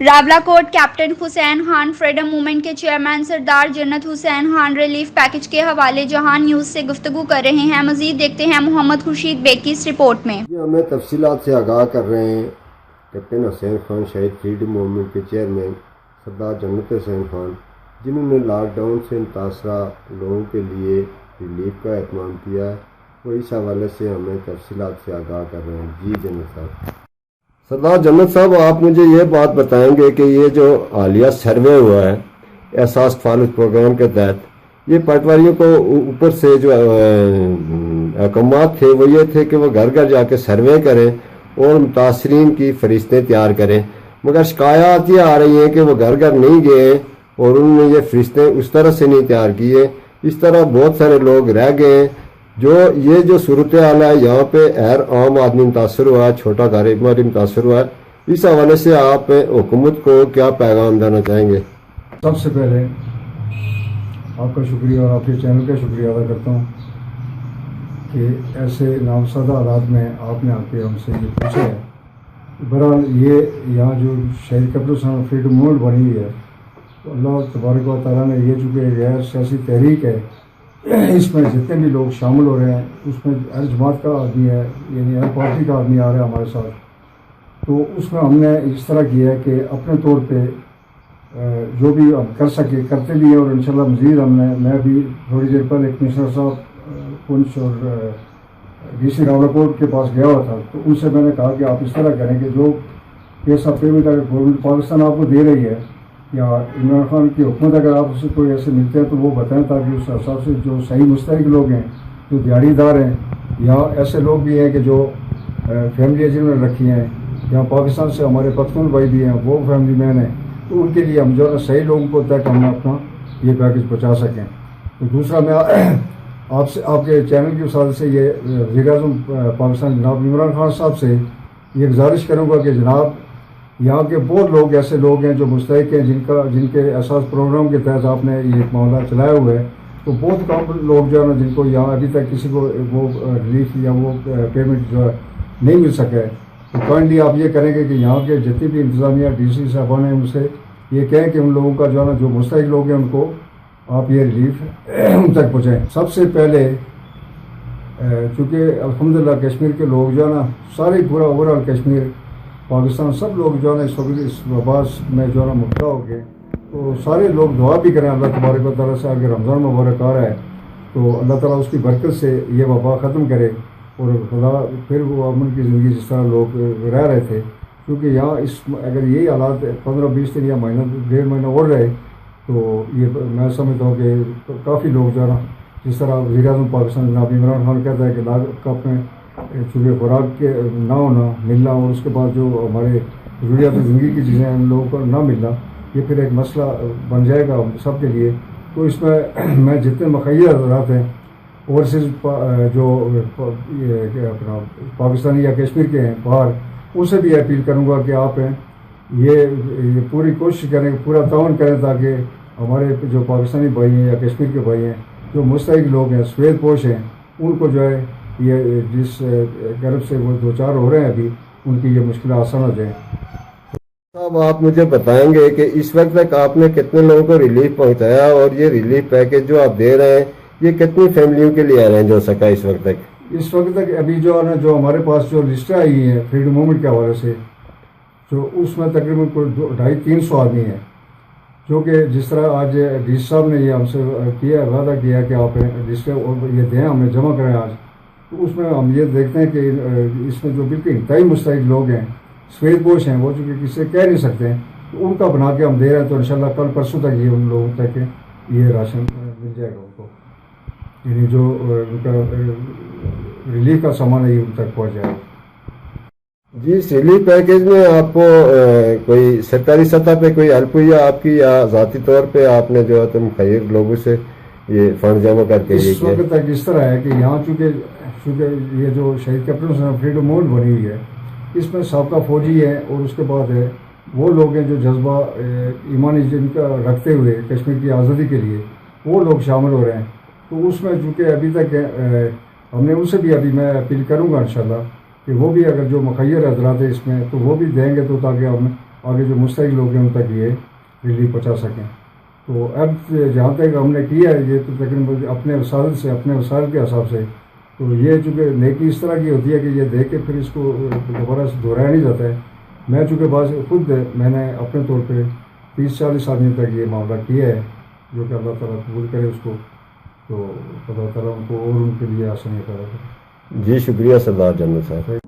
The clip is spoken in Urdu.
راولاکوٹ کیپٹن حسین خان فریڈم موومنٹ کے چیئرمین سردار جنت حسین خان ریلیف پیکج کے حوالے جہان نیوز سے گفتگو کر رہے ہیں۔ مزید دیکھتے ہیں محمد خورشید بیگ کی اس رپورٹ میں۔ ہمیں تفصیلات سے آگاہ کر رہے ہیں کیپٹن حسین خان شہید فریڈم موومنٹ کے چیئرمین سردار جنت حسین خان، جنہوں نے لاک ڈاؤن سے متاثرہ لوگوں کے لیے ریلیف کا اہتمام کیا ہے، وہ اس حوالے سے ہمیں تفصیلات سے آگاہ کر رہے ہیں۔ جی جنت صاحب۔ سردار جنت صاحب، آپ مجھے یہ بات بتائیں گے کہ یہ جو حالیہ سروے ہوا ہے احساس کفالت پروگرام کے تحت، یہ پٹواریوں کو اوپر سے جو احکامات تھے وہ یہ تھے کہ وہ گھر گھر جا کے سروے کریں اور متاثرین کی فہرستیں تیار کریں، مگر شکایات یہ آ رہی ہیں کہ وہ گھر گھر نہیں گئے اور انہوں نے یہ فہرستیں اس طرح سے نہیں تیار کی ہے، اس طرح بہت سارے لوگ رہ گئے ہیں۔ یہ جو صورتحال ہے یہاں پہ ہر عام آدمی متاثر ہوا ہے، چھوٹا کاروباری متاثر ہوا ہے، اس حوالے سے آپ حکومت کو کیا پیغام دینا چاہیں گے؟ سب سے پہلے آپ کا شکریہ اور آپ کے چینل کا شکریہ ادا کرتا ہوں کہ ایسے نامزدہ حالات میں آپ نے آ کے ہم سے یہ پوچھا ہے۔ بہرحال یہ یہاں جو شہید کیپٹن فریڈم موومنٹ بنی ہوئی ہے، تو اللہ تبارک و تعالیٰ نے یہ چونکہ غیر سیاسی تحریک ہے، اس میں جتنے بھی لوگ شامل ہو رہے ہیں اس میں ہر جماعت کا آدمی ہے، یعنی ہر پارٹی کا آدمی آ رہا ہے ہمارے ساتھ، تو اس میں ہم نے اس طرح کیا ہے کہ اپنے طور پہ جو بھی ہم کر سکے کرتے بھی ہیں، اور انشاءاللہ مزید میں بھی تھوڑی دیر پہلے کمشنر صاحب پونچھ اور ڈی سی راولاکوٹ کے پاس گیا ہوا تھا، تو ان سے میں نے کہا کہ آپ اس طرح کریں کہ جو پیسہ پیمنٹ اگر گورنمنٹ پاکستان آپ کو دے رہی ہے یا عمران خان کی حکومت اگر آپ سے کوئی ایسے ملتے ہیں تو وہ بتائیں، تاکہ اس حساب سے جو صحیح مستحق لوگ ہیں، جو دیہڑی دار ہیں یا ایسے لوگ بھی ہیں کہ جو فیملی جنہوں نے رکھی ہیں، یا پاکستان سے ہمارے پختون بھائی بھی ہیں وہ فیملی مین ہیں، تو ان کے لیے ہم جو ہے صحیح لوگوں کو تک ہم اپنا یہ پیکج پہنچا سکیں۔ تو دوسرا میں آپ کے چینل کی وسائل سے یہ وزیر اعظم پاکستان جناب عمران خان صاحب سے یہ گزارش کروں گا کہ جناب یہاں کے بہت لوگ ایسے لوگ ہیں جو مستحق ہیں، جن کے احساس پروگرام کے تحت آپ نے یہ معاملہ چلایا ہوا ہے، تو بہت کم لوگ جو ہے نا جن کو یہاں ابھی تک کسی کو وہ ریلیف یا وہ پیمنٹ جو ہے نہیں مل سکا ہے، تو کائنڈلی آپ یہ کریں گے کہ یہاں کے جتنی بھی انتظامیہ ڈی سی صاحبان ہیں ان سے یہ کہیں کہ ان لوگوں کا جو ہے نا جو مستحق لوگ ہیں ان کو آپ یہ ریلیف ان تک پہنچائیں۔ سب سے پہلے چونکہ الحمدللہ کشمیر کے لوگ جو ہے نا سارے پورا اوورآل کشمیر پاکستان سب لوگ جو ہے نا اس وقت اس وبا میں جو ہے نا مبتلا ہو گئے، تو سارے لوگ دعا بھی کریں اللہ تبارک و تعالیٰ سے، اگر رمضان مبارک آ رہا ہے تو اللہ تعالیٰ اس کی برکت سے یہ وبا ختم کرے اور خدا پھر وہ امن کی زندگی جس طرح لوگ رہ رہے تھے، کیونکہ یہاں اگر یہی حالات 15-20 دن یا ڈیڑھ مہینہ اور رہے تو یہ میں سمجھتا ہوں کہ کافی لوگ جو ہے نا جس طرح وزیر اعظم پاکستان جناب عمران خان کہتا ہے کہ لاگ کپ میں چونکہ خوراک کے نہ ہونا ملنا اور اس کے بعد جو ہمارے ضروریات زندگی کی چیزیں ان لوگوں کو نہ ملنا، یہ پھر ایک مسئلہ بن جائے گا سب کے لیے۔ تو اس میں جتنے مخیر حضرات ہیں اوورسیز جو اپنا پاکستانی یا کشمیر کے ہیں باہر، ان سے بھی اپیل کروں گا کہ آپ یہ پوری کوشش کریں، پورا تعاون کریں تاکہ ہمارے جو پاکستانی بھائی ہیں یا کشمیر کے بھائی ہیں جو مستحق لوگ ہیں، سفید پوش ہیں، ان کو جو ہے یہ جس غرب سے وہ دوچار ہو رہے ہیں ابھی ان کی یہ مشکلات آسان ہو جائیں۔ صاحب آپ مجھے بتائیں گے کہ اس وقت تک آپ نے کتنے لوگوں کو ریلیف پہنچایا اور یہ ریلیف پیکج جو آپ دے رہے ہیں یہ کتنی فیملیوں کے لیے ارینج ہو سکا اس وقت تک؟ اس وقت تک ابھی جو ہے نا جو ہمارے پاس جو لسٹیں آئی ہیں فریڈم موومنٹ کے حوالے سے، جو اس میں تقریباً کوئی 250-300 آدمی ہیں، جو کہ جس طرح آج ڈی سی صاحب نے یہ ہم سے کیا وعدہ کیا کہ آپ لسٹیں اور یہ دیں ہمیں جمع کریں آج، تو اس میں ہم یہ دیکھتے ہیں کہ اس میں جو بالکل انتہائی مستحق لوگ ہیں، سفید پوش ہیں، وہ چونکہ کسی سے کہہ نہیں سکتے ہیں، تو ان کا بنا کے ہم دے رہے ہیں، تو انشاءاللہ کل پرسوں تک یہ ان لوگوں تک یہ راشن مل جائے گا ان کو، یعنی جو ان کا ریلیف کا سامان ہے یہ ان تک پہنچ جائے گا۔ جی، اس ریلیف پیکج میں آپ کو کوئی سرکاری سطح پہ کوئی ہیلپ ہوئی ہے آپ کی، یا ذاتی طور پہ آپ نے جو ہے تو مخیر لوگوں سے یہ فنڈ جمع کر کے اس وقت تک اس طرح ہے کہ یہاں چونکہ یہ جو شہید کیپٹن فریڈم موومنٹ بنی ہوئی ہے اس میں سابقہ فوجی ہے اور اس کے بعد ہے وہ لوگ ہیں جو جذبہ ایمانی جن کا رکھتے ہوئے کشمیر کی آزادی کے لیے وہ لوگ شامل ہو رہے ہیں، تو اس میں چونکہ ابھی تک ہم نے ان سے بھی ابھی میں اپیل کروں گا انشاءاللہ کہ وہ بھی اگر جو مخیر حضرات ہیں اس میں تو وہ بھی دیں گے، تو تاکہ ہم آگے جو مستحق لوگ ہیں ان تک یہ ریلیف پہنچا سکیں. تو اب جہاں تک ہم نے کیا ہے یہ تو تقریباً اپنے وسائل سے اپنے وسائل کے حساب سے. تو یہ چونکہ نیکی اس طرح کی ہوتی ہے کہ یہ دیکھ کے پھر اس کو دوبارہ سے دہرایا نہیں جاتا ہے. میں چونکہ بعض خود میں نے اپنے طور پہ 30-40 آدمی تک یہ معاملہ کیا ہے جو کہ اللہ تعالیٰ قبول کرے اس کو. تو اللہ تعالیٰ ان کو اور ان کے لیے آسانی پیدا کرے. جی شکریہ سردار جنرل صاحب.